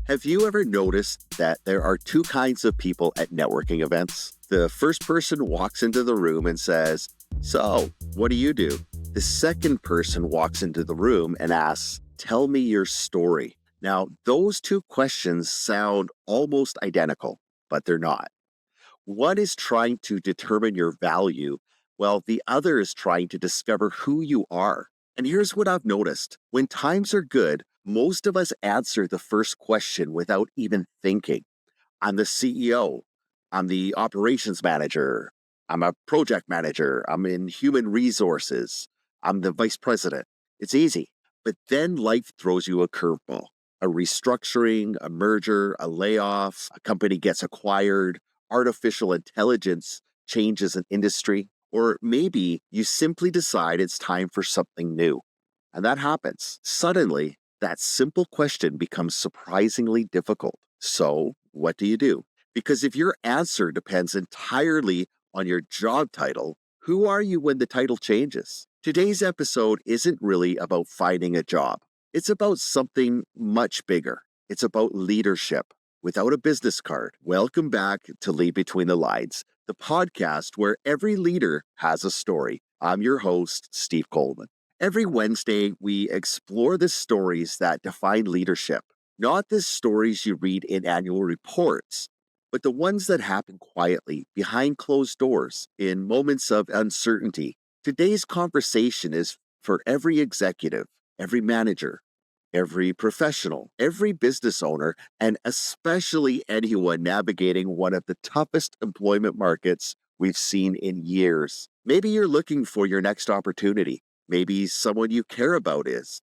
Have you ever noticed that there are two kinds of people at networking events? The first person walks into the room and says, "So, what do you do?" The second person walks into the room and asks, "Tell me your story." Now, those two questions sound almost identical, but they're not. One is trying to determine your value, while the other is trying to discover who you are. And here's what I've noticed. When times are good, most of us answer the first question without even thinking. I'm the CEO. I'm the operations manager. I'm a project manager. I'm in human resources. I'm the vice president. It's easy. But then life throws you a curveball. A restructuring, a merger, a layoff, a company gets acquired, artificial intelligence changes an industry, or maybe you simply decide it's time for something new. And that happens. Suddenly, that simple question becomes surprisingly difficult. So, what do you do? Because if your answer depends entirely on your job title, who are you when the title changes? Today's episode isn't really about finding a job. It's about something much bigger. It's about leadership without a business card. Welcome back to Lead Between the Lines, the podcast where every leader has a story. I'm your host, Steve Coleman. Every Wednesday, we explore the stories that define leadership, not the stories you read in annual reports, but the ones that happen quietly behind closed doors in moments of uncertainty. Today's conversation is for every executive, every manager, every professional, every business owner, and especially anyone navigating one of the toughest employment markets we've seen in years. Maybe you're looking for your next opportunity. Maybe someone you care about is.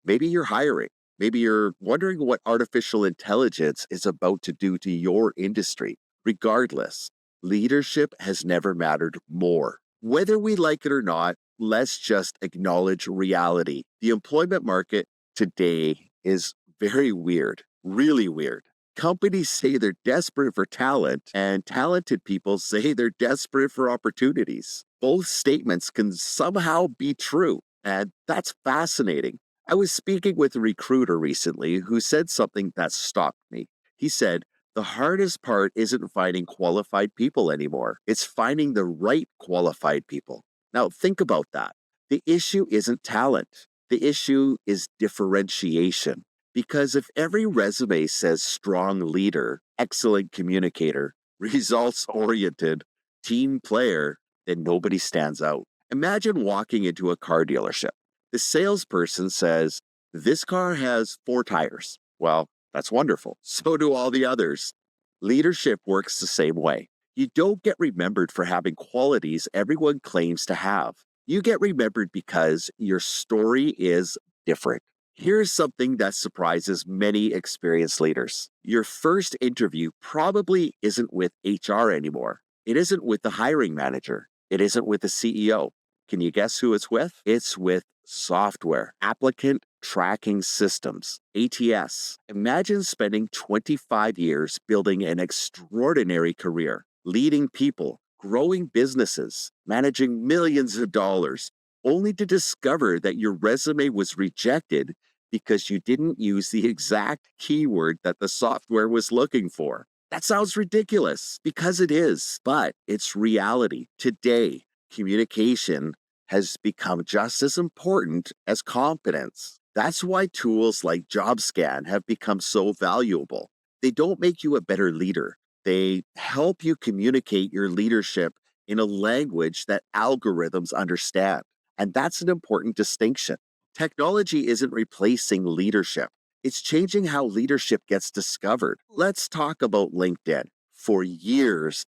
Maybe you're hiring. Maybe you're wondering what artificial intelligence is about to do to your industry. Regardless, leadership has never mattered more. Whether we like it or not, let's just acknowledge reality. The employment market today is very weird, really weird. Companies say they're desperate for talent, and talented people say they're desperate for opportunities. Both statements can somehow be true, and that's fascinating. I was speaking with a recruiter recently who said something that stopped me. He said, "The hardest part isn't finding qualified people anymore. It's finding the right qualified people." Now, think about that. The issue isn't talent. The issue is differentiation. Because if every resume says strong leader, excellent communicator, results oriented, team player, then nobody stands out. Imagine walking into a car dealership. The salesperson says, "This car has 4 tires." Well, that's wonderful. So do all the others. Leadership works the same way. You don't get remembered for having qualities everyone claims to have. You get remembered because your story is different. Here's something that surprises many experienced leaders. Your first interview probably isn't with HR anymore. It isn't with the hiring manager. It isn't with the CEO. Can you guess who it's with? It's with software, Applicant Tracking Systems, ATS. Imagine spending 25 years building an extraordinary career, leading people, growing businesses, managing millions of dollars, only to discover that your resume was rejected because you didn't use the exact keyword that the software was looking for. That sounds ridiculous because it is, but it's reality. Today, communication has become just as important as competence. That's why tools like JobScan have become so valuable. They don't make you a better leader. They help you communicate your leadership in a language that algorithms understand. And that's an important distinction. Technology isn't replacing leadership. It's changing how leadership gets discovered. Let's talk about LinkedIn. For years,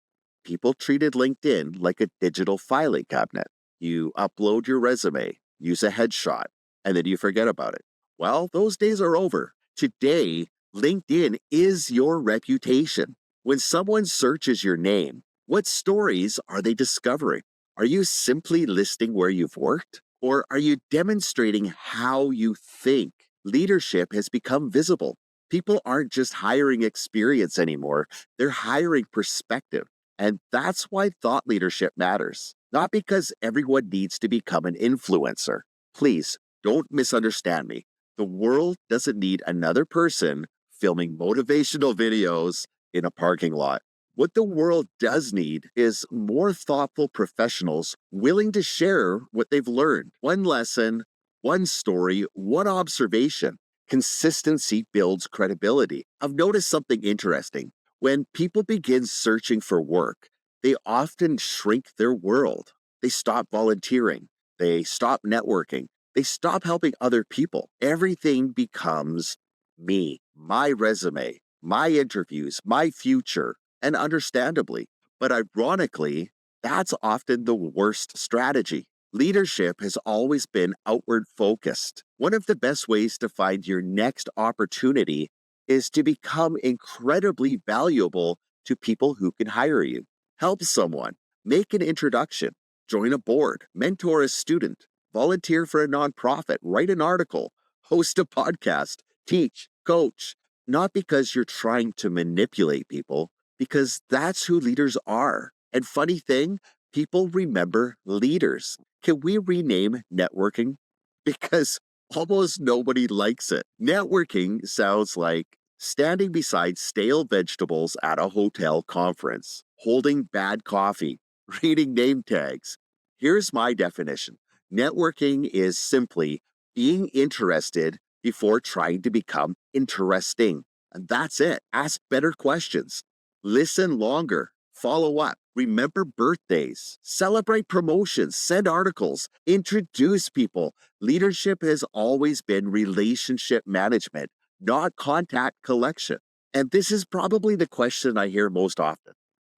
people treated LinkedIn like a digital filing cabinet. You upload your resume, use a headshot, and then you forget about it. Well, those days are over. Today, LinkedIn is your reputation. When someone searches your name, what stories are they discovering? Are you simply listing where you've worked? Or are you demonstrating how you think? Leadership has become visible. People aren't just hiring experience anymore, they're hiring perspective. And that's why thought leadership matters. Not because everyone needs to become an influencer. Please don't misunderstand me. The world doesn't need another person filming motivational videos in a parking lot. What the world does need is more thoughtful professionals willing to share what they've learned. One lesson, one story, one observation. Consistency builds credibility. I've noticed something interesting. When people begin searching for work, they often shrink their world. They stop volunteering, they stop networking, they stop helping other people. Everything becomes me, my resume, my interviews, my future, and understandably. But ironically, that's often the worst strategy. Leadership has always been outward focused. One of the best ways to find your next opportunity is to become incredibly valuable to people who can hire you. Help someone, make an introduction, join a board, mentor a student, volunteer for a nonprofit, write an article, host a podcast, teach, coach. Not because you're trying to manipulate people, because that's who leaders are. And funny thing, people remember leaders. Can we rename networking? Because almost nobody likes it. Networking sounds like standing beside stale vegetables at a hotel conference, holding bad coffee, reading name tags. Here's my definition: networking is simply being interested before trying to become interesting. And that's it. Ask better questions, listen longer, follow up, remember birthdays, celebrate promotions, send articles, introduce people. Leadership has always been relationship management, not contact collection. And this is probably the question I hear most often.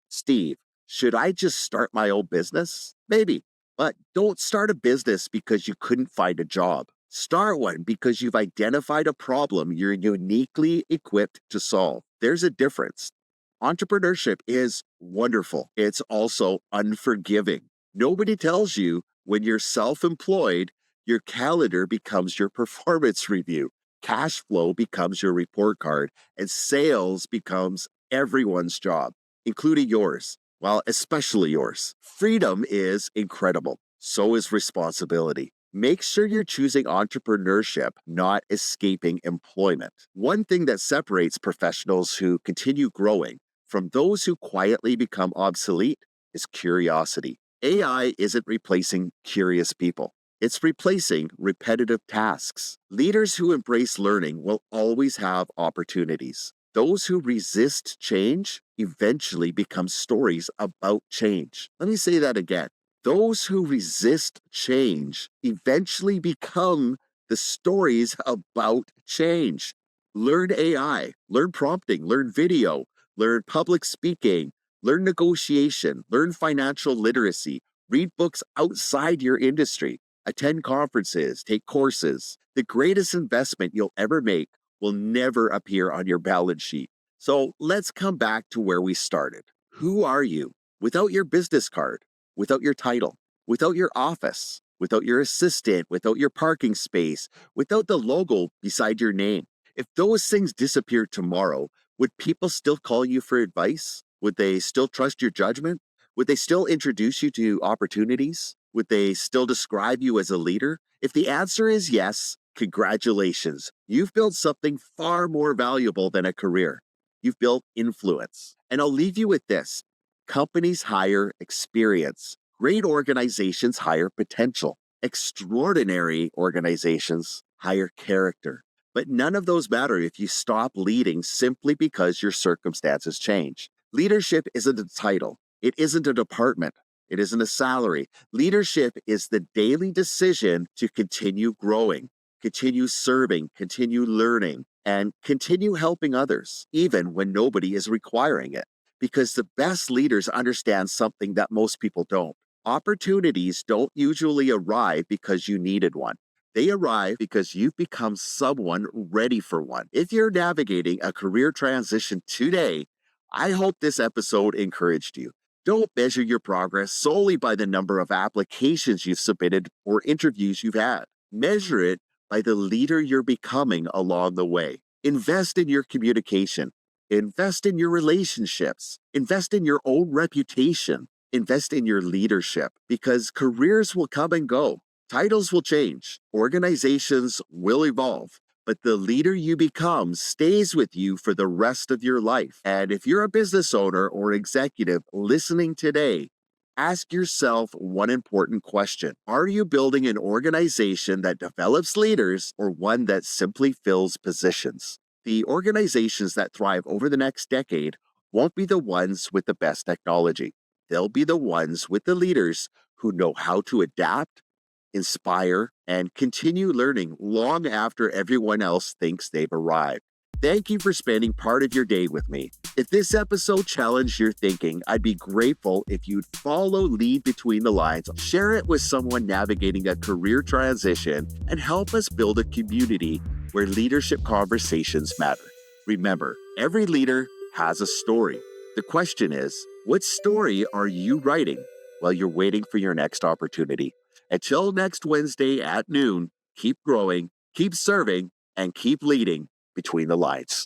Steve, should I just start my own business? Maybe, but don't start a business because you couldn't find a job. Start one because you've identified a problem you're uniquely equipped to solve. There's a difference. Entrepreneurship is wonderful. It's also unforgiving. Nobody tells you when you're self employed, your calendar becomes your performance review, cash flow becomes your report card, and sales becomes everyone's job, including yours. Well, especially yours. Freedom is incredible. So is responsibility. Make sure you're choosing entrepreneurship, not escaping employment. One thing that separates professionals who continue growing from those who quietly become obsolete is curiosity. AI isn't replacing curious people. It's replacing repetitive tasks. Leaders who embrace learning will always have opportunities. Those who resist change eventually become stories about change. Let me say that again. Those who resist change eventually become the stories about change. Learn AI, learn prompting, learn video, learn public speaking, learn negotiation, learn financial literacy, read books outside your industry, attend conferences, take courses. The greatest investment you'll ever make will never appear on your balance sheet. So let's come back to where we started. Who are you? Without your business card, without your title, without your office, without your assistant, without your parking space, without the logo beside your name. If those things disappeared tomorrow, would people still call you for advice? Would they still trust your judgment? Would they still introduce you to opportunities? Would they still describe you as a leader? If the answer is yes, congratulations. You've built something far more valuable than a career. You've built influence. And I'll leave you with this: companies hire experience, great organizations hire potential, extraordinary organizations hire character. But none of those matter if you stop leading simply because your circumstances change. Leadership isn't a title, it isn't a department, it isn't a salary. Leadership is the daily decision to continue growing, continue serving, continue learning, and continue helping others, even when nobody is requiring it. Because the best leaders understand something that most people don't. Opportunities don't usually arrive because you needed one. They arrive because you've become someone ready for one. If you're navigating a career transition today, I hope this episode encouraged you. Don't measure your progress solely by the number of applications you've submitted or interviews you've had. Measure it by the leader you're becoming along the way. Invest in your communication. Invest in your relationships. Invest in your own reputation. Invest in your leadership, because careers will come and go. Titles will change. Organizations will evolve. but the leader you become stays with you for the rest of your life. And if you're a business owner or executive listening today, ask yourself one important question. Are you building an organization that develops leaders or one that simply fills positions? The organizations that thrive over the next decade won't be the ones with the best technology. They'll be the ones with the leaders who know how to adapt, inspire, and continue learning long after everyone else thinks they've arrived. Thank you for spending part of your day with me. If this episode challenged your thinking, I'd be grateful if you'd follow Lead Between the Lines, share it with someone navigating a career transition, and help us build a community where leadership conversations matter. Remember, every leader has a story. The question is, what story are you writing while you're waiting for your next opportunity? Until next Wednesday at noon, keep growing, keep serving, and keep leading between the lines.